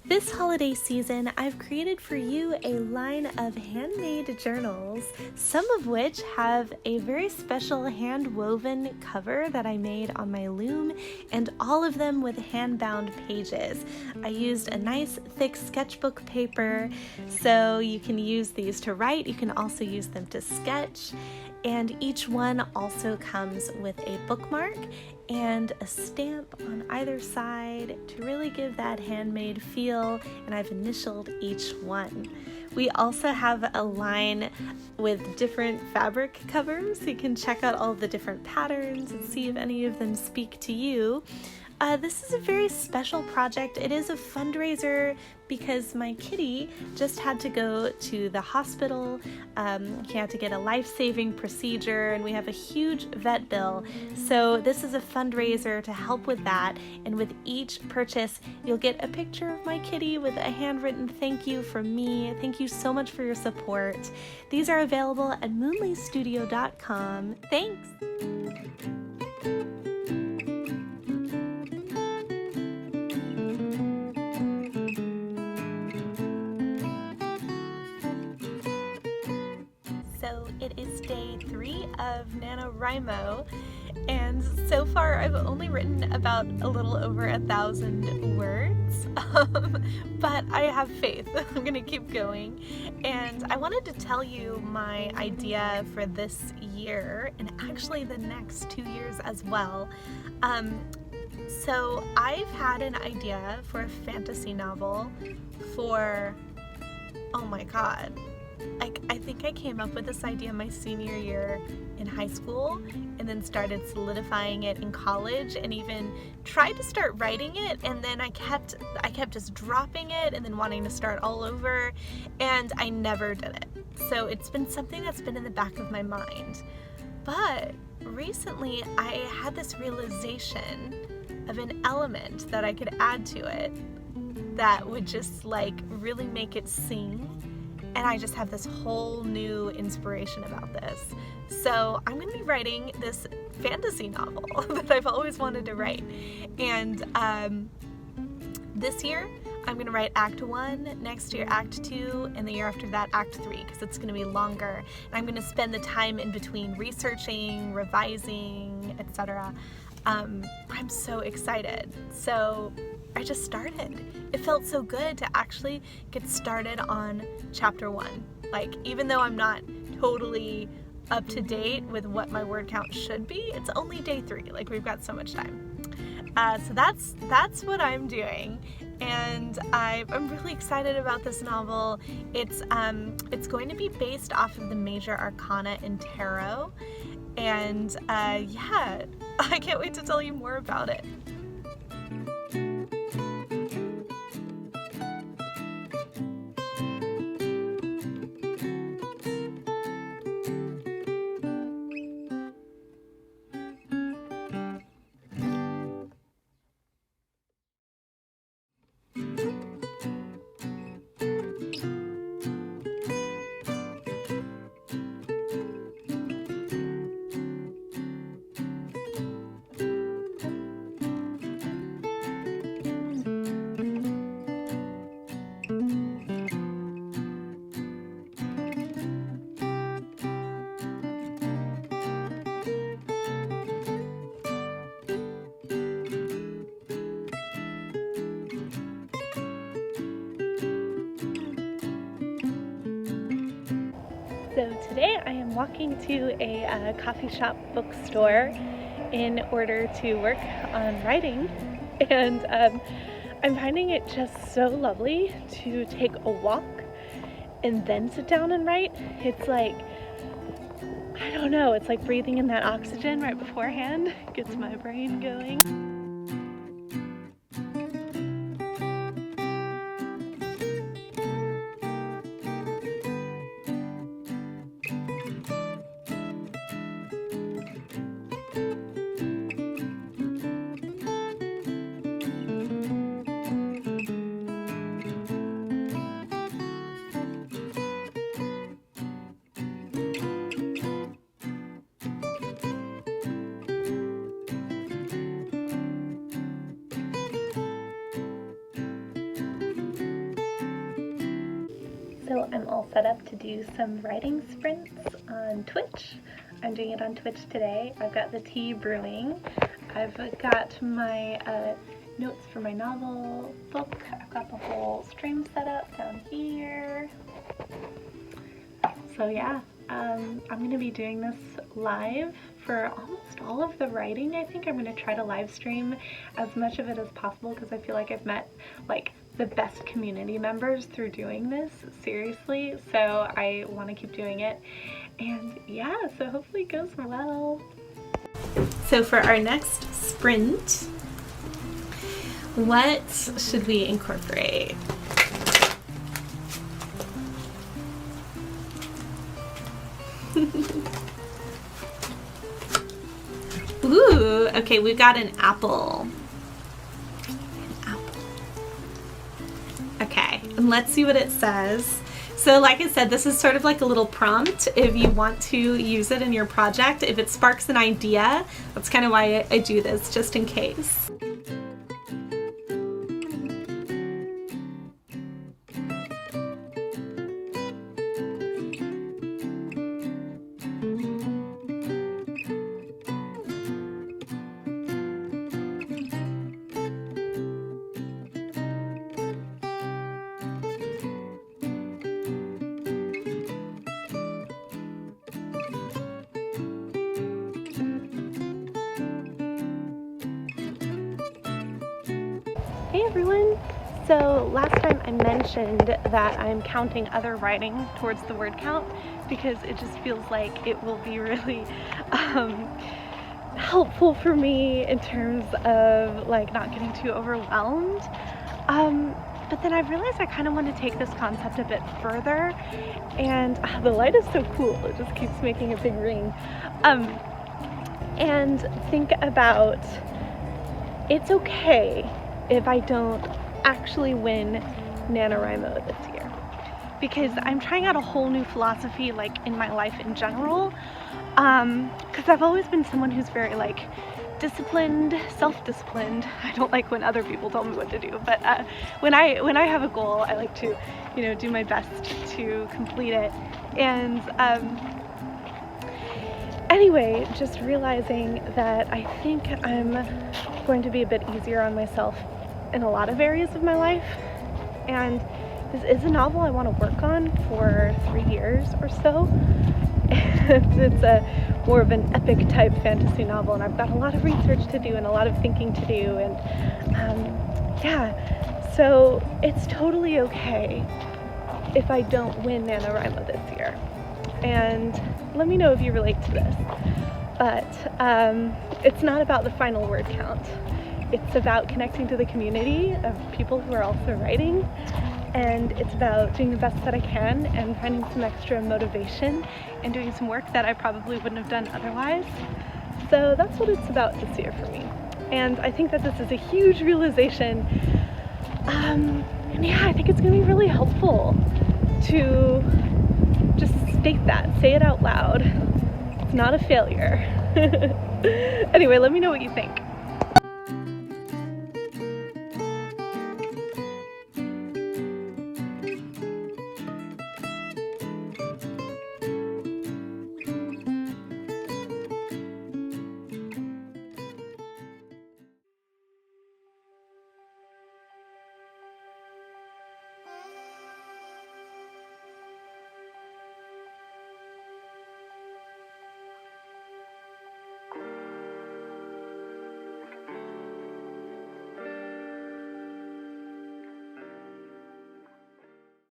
This holiday season, I've created for you a line of handmade journals, some of which have a very special hand-woven cover that I made on my loom, and all of them with hand-bound pages. I used a nice thick sketchbook paper, so you can use these to write. You can also use them to sketch, and each one also comes with a bookmark and a stamp on either side to really give that handmade feel, and I've initialed each one. We also have a line with different fabric covers, so you can check out all the different patterns and see if any of them speak to you. This is a very special project. It is a fundraiser because my kitty just had to go to the hospital. He had to get a life-saving procedure, and we have a huge vet bill. So this is a fundraiser to help with that. And with each purchase, you'll get a picture of my kitty with a handwritten thank you from me. Thank you so much for your support. These are available at moonleystudio.com. Thanks! So it is day 3 of NaNoWriMo, and so far I've only written about a little over 1,000 words, but I have faith. I'm gonna keep going, and I wanted to tell you my idea for this year, and actually the next 2 years as well. So I've had an idea for a fantasy novel for, oh my god, I think I came up with this idea my senior year in high school, and then started solidifying it in college, and even tried to start writing it, and then I kept just dropping it and then wanting to start all over, and I never did it. So it's been something that's been in the back of my mind. But recently I had this realization of an element that I could add to it that would just like really make it sing. And I just have this whole new inspiration about this. So I'm going to be writing this fantasy novel that I've always wanted to write. And this year, I'm going to write Act 1, next year Act 2, and the year after that Act 3, because it's going to be longer. And I'm going to spend the time in between researching, revising, etc. I'm so excited. So I just started. It felt so good to actually get started on chapter 1. Like, even though I'm not totally up to date with what my word count should be, it's only day 3. Like, we've got so much time. So that's what I'm doing, and I'm really excited about this novel. It's going to be based off of the major arcana in tarot, and yeah, I can't wait to tell you more about it. So today I am walking to a coffee shop bookstore in order to work on writing, and I'm finding it just so lovely to take a walk and then sit down and write. It's like, I don't know, it's like breathing in that oxygen right beforehand. Gets my brain going. So I'm all set up to do some writing sprints on Twitch. I'm doing it on Twitch today. I've got the tea brewing. I've got my notes for my novel book. I've got the whole stream set up down here. So yeah, I'm going to be doing this live for almost all of the writing. I think I'm going to try to live stream as much of it as possible because I feel like I've met like the best community members through doing this, seriously, so I want to keep doing it. And yeah, so hopefully it goes well. So for our next sprint, what should we incorporate? Ooh, okay, we've got an apple. Okay, and let's see what it says. So like I said, this is sort of like a little prompt if you want to use it in your project. If it sparks an idea, that's kind of why I do this, just in case. Hey everyone! So last time I mentioned that I'm counting other writing towards the word count because it just feels like it will be really helpful for me in terms of like not getting too overwhelmed. But then I realized I kind of want to take this concept a bit further, and the light is so cool, it just keeps making a big ring. And think about, it's okay if I don't actually win NaNoWriMo this year, because I'm trying out a whole new philosophy like in my life in general, because I've always been someone who's very like disciplined, self-disciplined. I don't like when other people tell me what to do, but when I have a goal, I like to, you know, do my best to complete it. And anyway, just realizing that I think I'm going to be a bit easier on myself in a lot of areas of my life, and this is a novel I want to work on for 3 years or so. And it's a more of an epic type fantasy novel, and I've got a lot of research to do and a lot of thinking to do, and yeah, so it's totally okay if I don't win NaNoWriMo this year. And let me know if you relate to this, but it's not about the final word count. It's about connecting to the community of people who are also writing, and it's about doing the best that I can and finding some extra motivation and doing some work that I probably wouldn't have done otherwise. So that's what it's about this year for me. And I think that this is a huge realization. And yeah, I think it's going to be really helpful to just state that, say it out loud. It's not a failure. Anyway, let me know what you think.